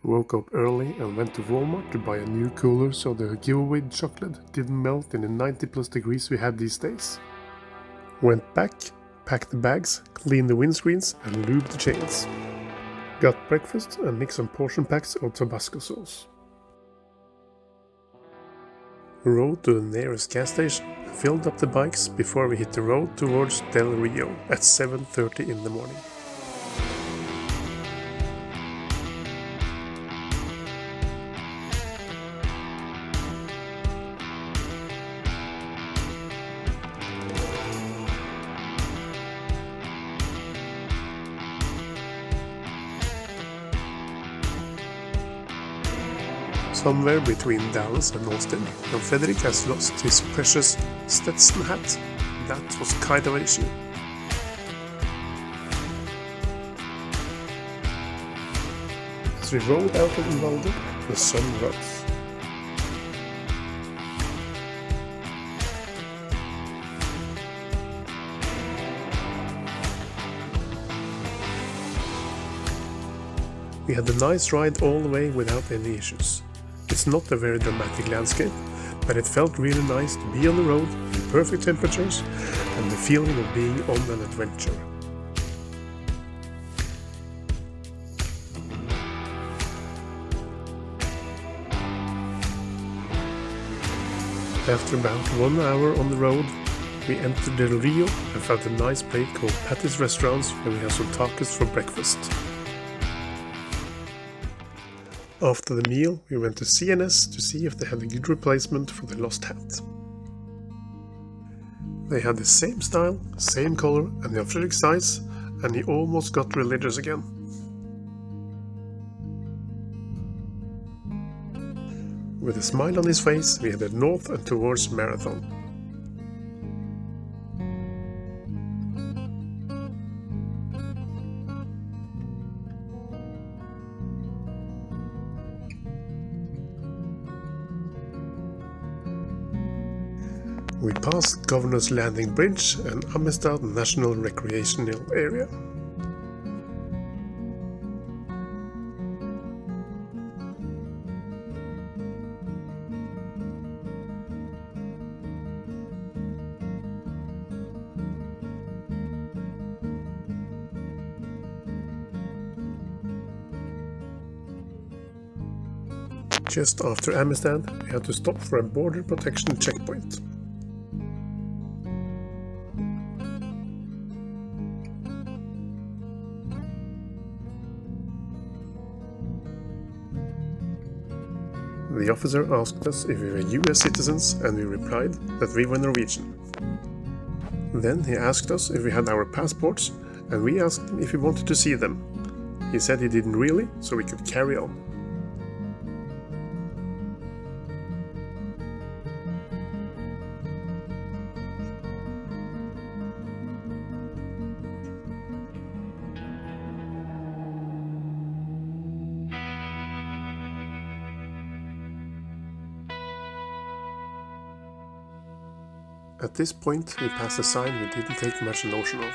Woke up early and went to Walmart to buy a new cooler so the giveaway chocolate didn't melt in the 90 plus degrees we have these days. Went back, packed the bags, cleaned the windscreens and lubed the chains. Got breakfast and mixed some portion packs of Tabasco sauce. Rode to the nearest gas station and filled up the bikes before we hit the road towards Del Rio at 7:30 in the morning. Somewhere between Dallas and Austin, and Frederick has lost his precious Stetson hat. That was kind of an issue. As we rode out of Uvalde, the sun rose. We had a nice ride all the way without any issues. It's not a very dramatic landscape, but it felt really nice to be on the road in perfect temperatures and the feeling of being on an adventure. After about 1 hour on the road, we entered Del Rio and found a nice place called Patty's Restaurants where we had some tacos for breakfast. After the meal, we went to CNS to see if they had a good replacement for the lost hat. They had the same style, same color, and the athletic size, and he almost got religious again. With a smile on his face, we headed north and towards Marathon. We passed Governor's Landing Bridge and Amistad National Recreational Area. Just after Amistad, we had to stop for a border protection checkpoint. The officer asked us if we were US citizens and we replied that we were Norwegian. Then he asked us if we had our passports and we asked him if we wanted to see them. He said he didn't really, so we could carry on. At this point, we passed a sign we didn't take much notion of.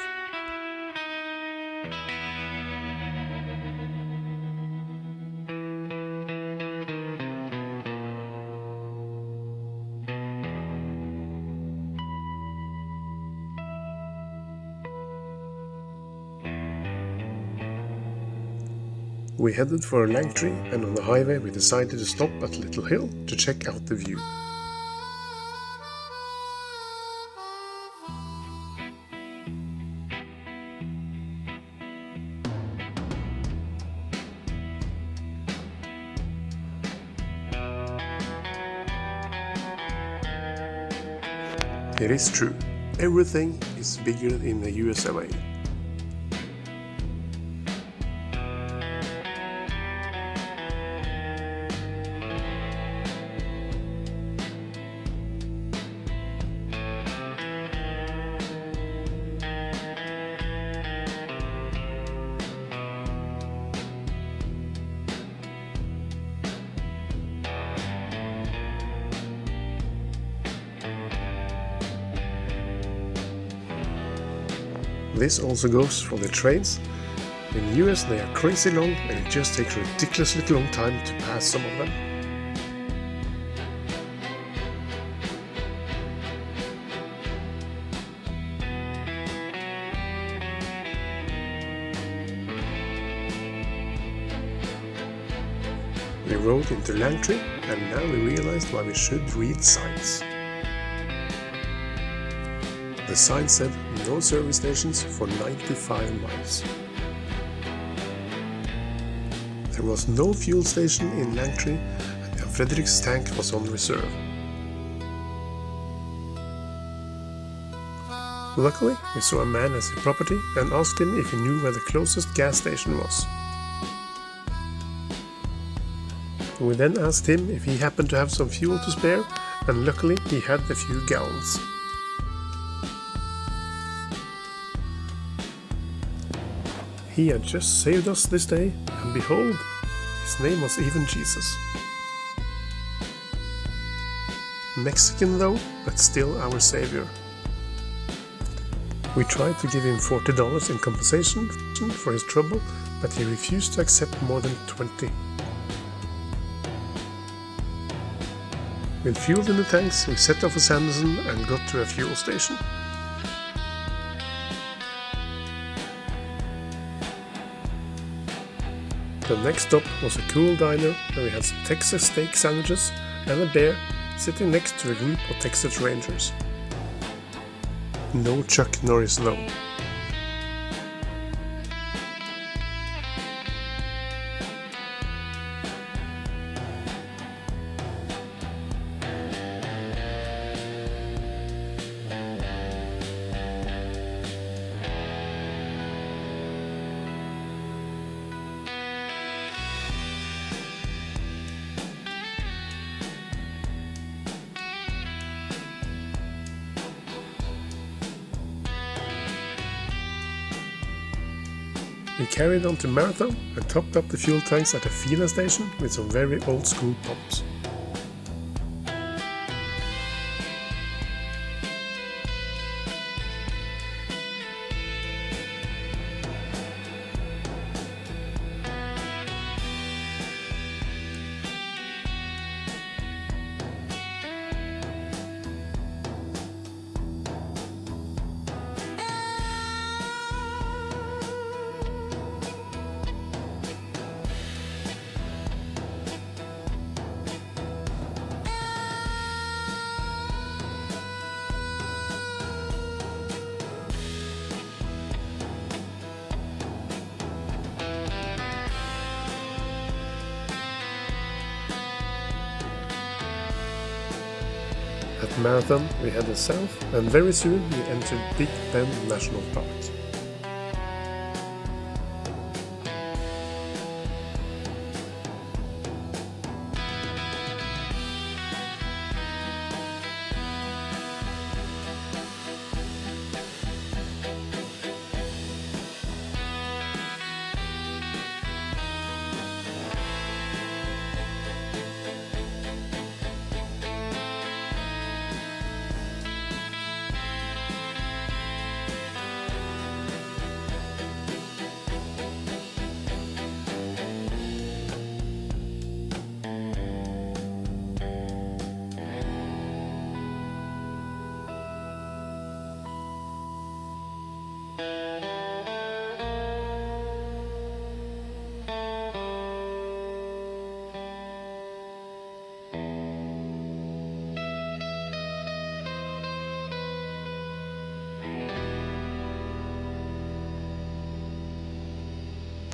We headed for a Langtree, and on the highway we decided to stop at Little Hill to check out the view. It is true, everything is bigger in the US of A. This also goes for the trains, In the US they are crazy long and it just takes a ridiculously long time to pass some of them. We rode into Langtry and now we realized why we should read signs. The sign said no service stations for 95 miles. There was no fuel station in Langtry and Jan Fredrik's tank was on reserve. Luckily, we saw a man at his property and asked him if he knew where the closest gas station was. We then asked him if he happened to have some fuel to spare, and luckily he had a few gallons. He had just saved us this day, and behold, his name was even Jesus. Mexican though, but still our savior. We tried to give him $40 in compensation for his trouble, but he refused to accept more than 20. With fuel in the tanks, we set off for Sanderson and got to a fuel station. The next stop was a cool diner where we had some Texas steak sandwiches and a bear sitting next to a group of Texas Rangers. No Chuck Norris though. We carried on to Marathon and topped up the fuel tanks at a Fina station with some very old school pumps. At Marathon we headed south and very soon we entered Big Bend National Park.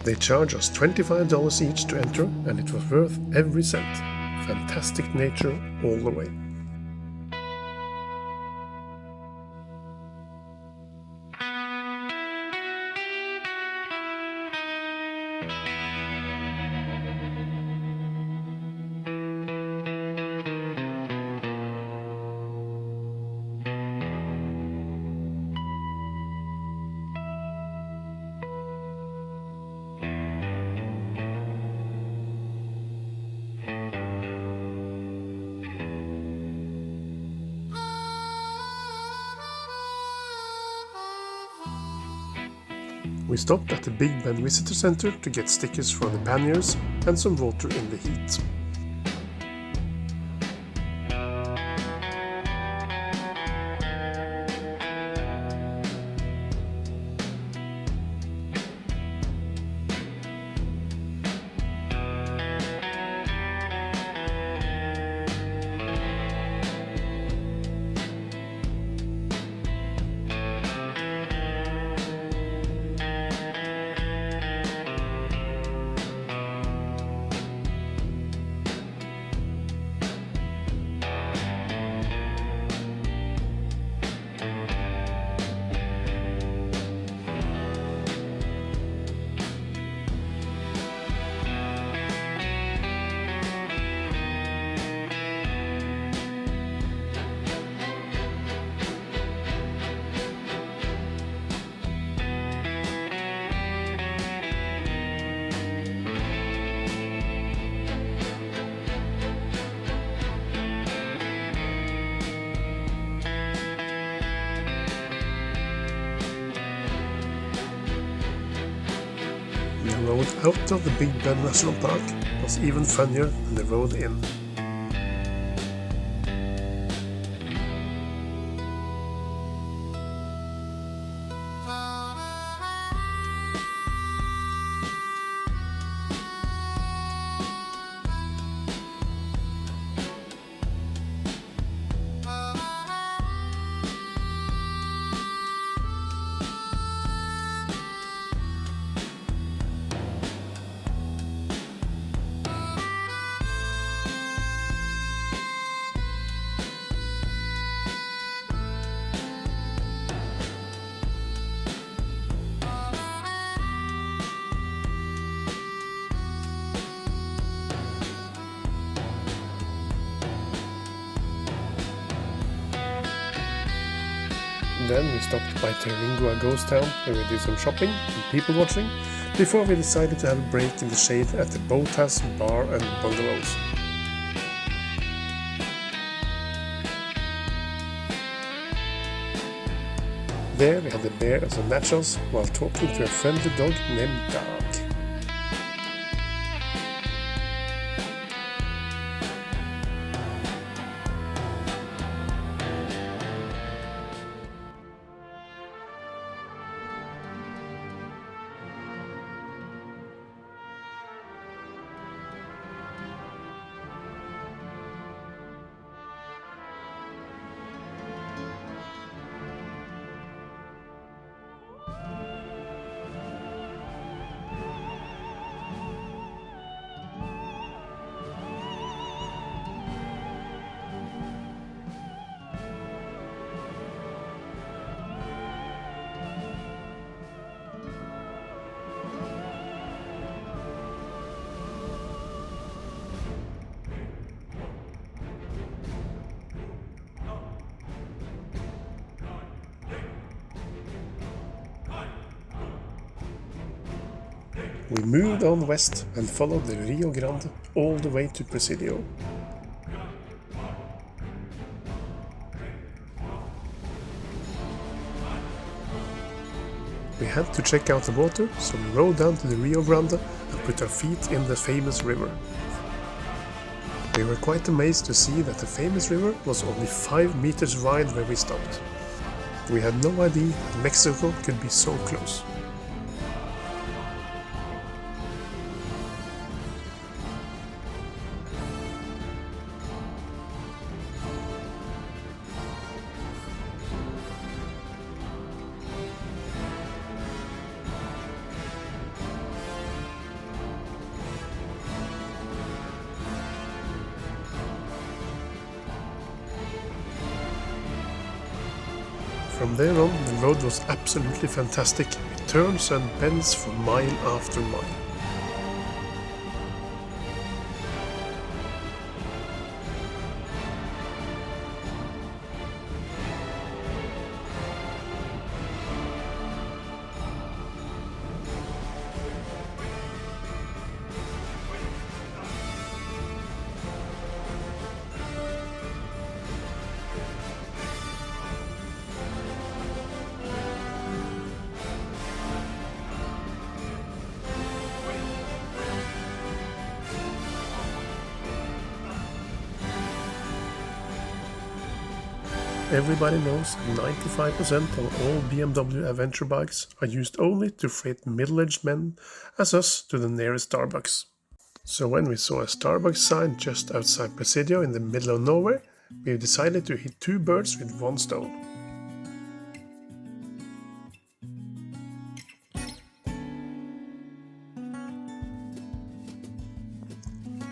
They charged us $25 each to enter and it was worth every cent. Fantastic nature all the way. We stopped at the Big Ben Visitor Center to get stickers for the panniers and some water in the heat. The road out of the Big Ben National Park was even funnier than the road in. Then we stopped by Terlingua Ghost Town where we did some shopping and people watching, before we decided to have a break in the shade at the Boathouse Bar and Bungalows. There we had a beer and some nachos while talking to a friendly dog named Dag. We moved on west and followed the Rio Grande all the way to Presidio. We had to check out the water, so we rode down to the Rio Grande and put our feet in the famous river. We were quite amazed to see that the famous river was only 5 meters wide where we stopped. We had no idea that Mexico could be so close. From there on, the road was absolutely fantastic, with turns and bends for mile after mile. Everybody knows 95% of all BMW adventure bikes are used only to freight middle-aged men as us to the nearest Starbucks. So when we saw a Starbucks sign just outside Presidio in the middle of nowhere, we decided to hit two birds with one stone.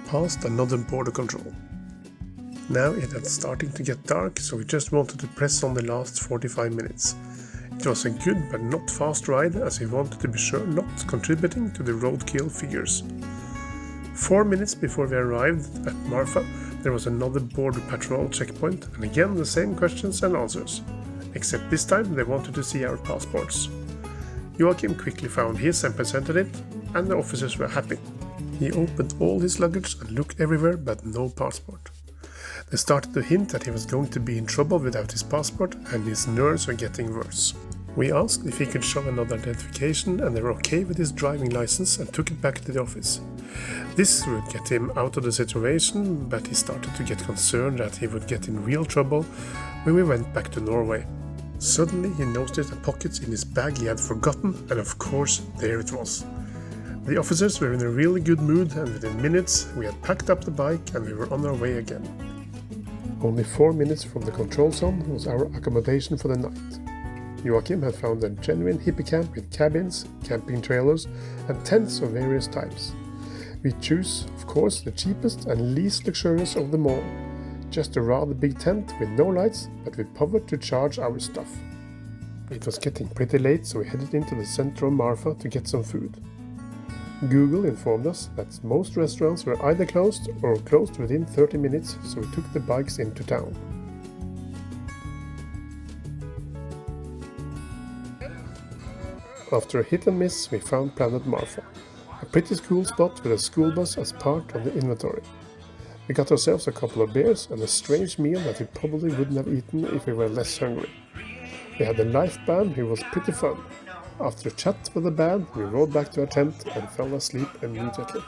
Past another border control. Now it had starting to get dark, so we just wanted to press on the last 45 minutes. It was a good but not fast ride, as we wanted to be sure not contributing to the roadkill figures. 4 minutes before we arrived at Marfa, there was another border patrol checkpoint, and again the same questions and answers. Except this time they wanted to see our passports. Joachim quickly found his and presented it, and the officers were happy. He opened all his luggage and looked everywhere, but no passport. They started to hint that he was going to be in trouble without his passport, and his nerves were getting worse. We asked if he could show another identification, and they were okay with his driving license and took it back to the office. This would get him out of the situation, but he started to get concerned that he would get in real trouble when we went back to Norway. Suddenly he noticed a pocket in his bag he had forgotten, and of course there it was. The officers were in a really good mood, and within minutes we had packed up the bike and we were on our way again. Only 4 minutes from the control zone was our accommodation for the night. Joachim had found a genuine hippie camp with cabins, camping trailers, and tents of various types. We chose, of course, the cheapest and least luxurious of them all. Just a rather big tent with no lights, but with power to charge our stuff. It was getting pretty late, so we headed into the center of Marfa to get some food. Google informed us that most restaurants were either closed or closed within 30 minutes, so we took the bikes into town. After a hit and miss, we found Planet Marfa, a pretty cool spot with a school bus as part of the inventory. We got ourselves a couple of beers and a strange meal that we probably wouldn't have eaten if we were less hungry. We had a live band who was pretty fun. After a chat with the band, we rode back to our tent and fell asleep immediately.